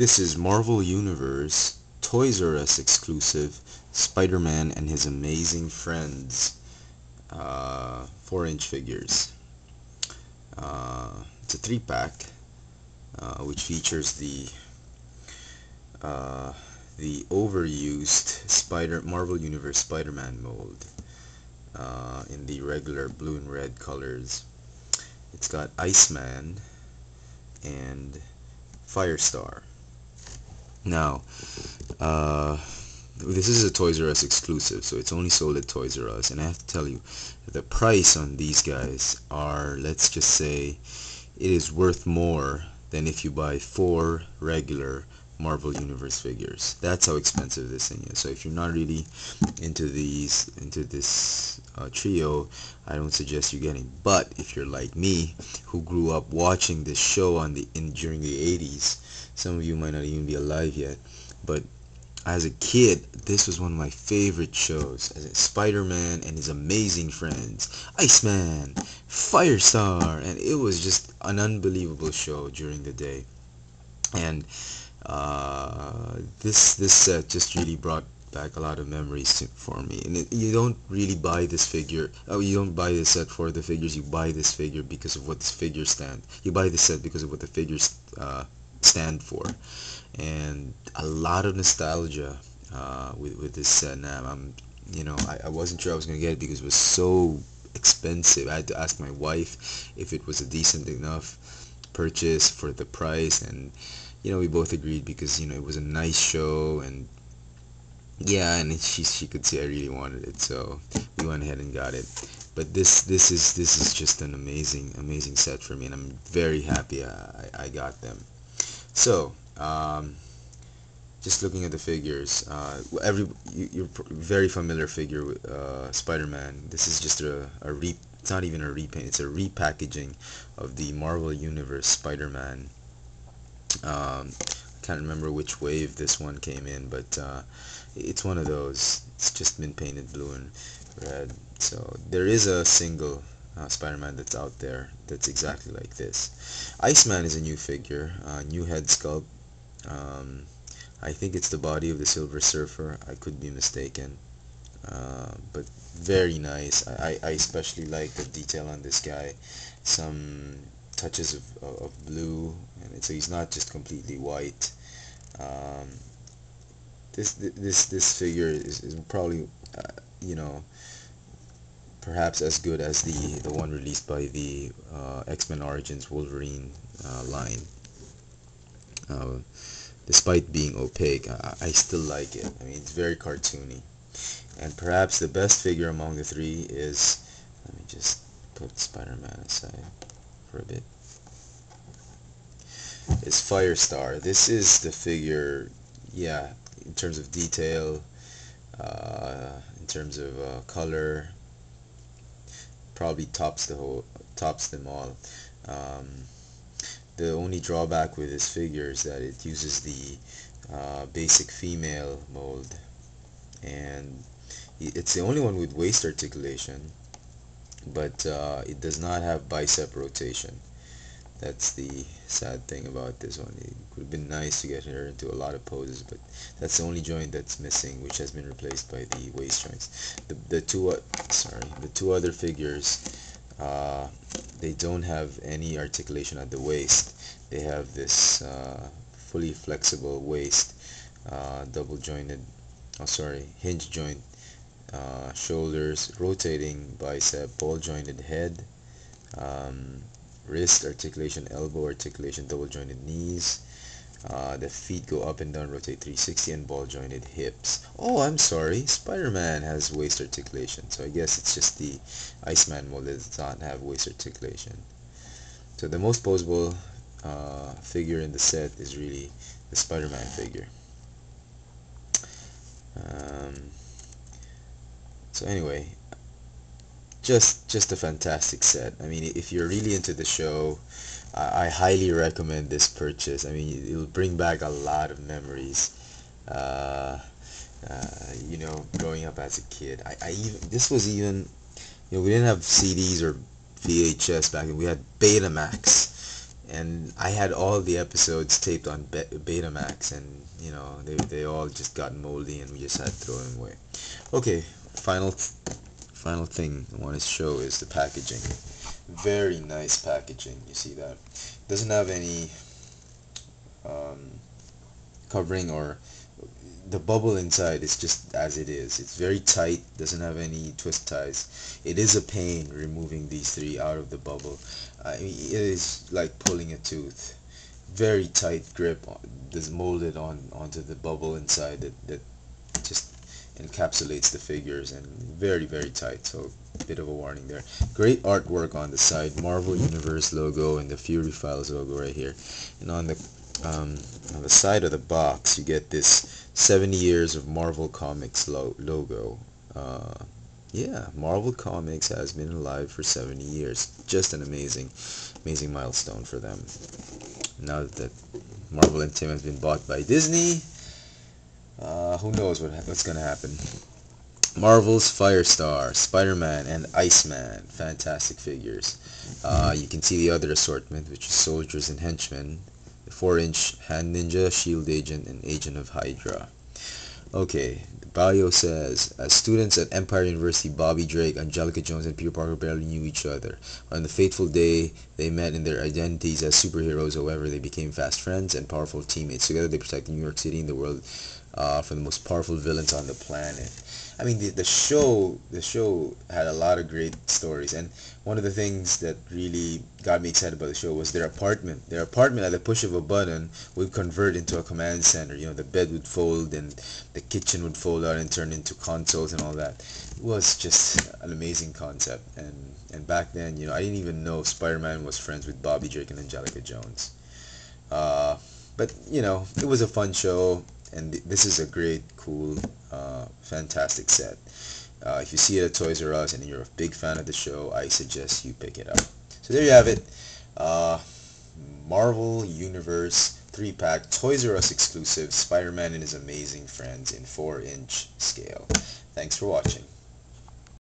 This is Marvel Universe Toys R Us exclusive Spider-Man and His Amazing Friends 4-inch figures. It's a 3-pack which features the overused Marvel Universe Spider-Man mold in the regular blue and red colors. It's got Iceman and Firestar. Now, this is a Toys R Us exclusive, so it's only sold at Toys R Us, and I have to tell you, the price on these guys are, let's just say, it is worth more than if you buy 4 regular Marvel Universe figures. That's how expensive this thing is. So if you're not really into this trio, I don't suggest you getting. But if you're like me, who grew up watching this show during the 80s, some of you might not even be alive yet, but as a kid, this was one of my favorite shows. As Spider-Man and His Amazing Friends, Iceman, Firestar, and it was just an unbelievable show during the day. And this set just really brought back a lot of memories for me. And you don't really buy this figure. Oh, you don't buy this set for the figures. You buy this figure because of what this figure stand. You buy this set because of what the figures stand for. And a lot of nostalgia with this set. Now I wasn't sure I was gonna get it because it was so expensive. I had to ask my wife if it was a decent enough purchase for the price, and we both agreed because it was a nice show, and yeah, and she could see I really wanted it, so we went ahead and got it. But this is just an amazing set for me, and I'm very happy I got them. So just looking at the figures, you're very familiar figure with Spider-Man. This is just it's not even a repaint, it's a repackaging of the Marvel Universe Spider-Man. I can't remember which wave this one came in, but it's one of those. It's just been painted blue and red. So there is a single Spider-Man that's out there that's exactly like this. Iceman is a new figure, new head sculpt. I think it's the body of the Silver Surfer. I could be mistaken, but very nice. I especially like the detail on this guy. Some touches of blue, and so he's not just completely white. This figure is probably perhaps as good as the one released by the X-Men Origins Wolverine line. Despite being opaque, I still like it. I mean, it's very cartoony. And perhaps the best figure among the three is, let me just put Spider-Man aside for a bit, is Firestar. This is the figure, yeah, in terms of detail, in terms of color, probably tops them all. The only drawback with this figure is that it uses the basic female mold, and it's the only one with waist articulation, but it does not have bicep rotation. That's the sad thing about this one. It would have been nice to get her into a lot of poses, but that's the only joint that's missing, which has been replaced by the waist joints. The two other figures, they don't have any articulation at the waist. They have this fully flexible waist, double jointed, hinge joint, shoulders, rotating bicep, ball jointed head, wrist articulation, elbow articulation, double jointed knees. The feet go up and down, rotate 360, and ball jointed hips. Oh, I'm sorry, Spider-Man has waist articulation, so I guess it's just the Iceman mold that does not have waist articulation. So the most posable figure in the set is really the Spider-Man figure. So anyway, just a fantastic set. I mean, if you're really into the show, I highly recommend this purchase. I mean, it'll bring back a lot of memories. Growing up as a kid, this was even, we didn't have CDs or VHS back then. We had Betamax, and I had all the episodes taped on Betamax, and they all just got moldy, and we just had to throw them away. Okay, final thing I want to show is the packaging. Very nice packaging. You see that? Doesn't have any um, covering, or the bubble inside is just as it is. It's very tight, doesn't have any twist ties. It is a pain removing these three out of the bubble. I mean, it is like pulling a tooth. Very tight grip, that's molded onto the bubble inside, that just encapsulates the figures, and very, very tight. So bit of a warning there. Great artwork on the side, Marvel Universe logo and the Fury Files logo right here, and um, on the side of the box you get this 70 years of Marvel Comics logo. Yeah, Marvel Comics has been alive for 70 years. Just an amazing milestone for them. Now that Marvel and Tim has been bought by Disney, who knows what's gonna happen. Marvel's Firestar, Spider-Man, and Iceman. Fantastic figures. You can see the other assortment, which is Soldiers and Henchmen, the 4-inch Hand Ninja, Shield Agent, and Agent of Hydra. Okay, the bio says, as students at Empire University, Bobby Drake, Angelica Jones, and Peter Parker barely knew each other. On the fateful day they met in their identities as superheroes, however, they became fast friends and powerful teammates. Together they protected New York City and the world from the most powerful villains on the planet. I mean, the show had a lot of great stories, and one of the things that really got me excited about the show was their apartment. Their apartment, at the push of a button, would convert into a command center. The bed would fold, and the kitchen would fold out and turn into consoles and all that. It was just an amazing concept, and back then, I didn't even know Spider-Man was friends with Bobby Drake and Angelica Jones. But it was a fun show, and this is a great, cool, fantastic set. If you see it at Toys R Us and you're a big fan of the show, I suggest you pick it up. So there you have it. Uh, Marvel Universe 3-pack, Toys R Us exclusive, Spider-Man and his amazing friends in 4-inch scale. Thanks for watching.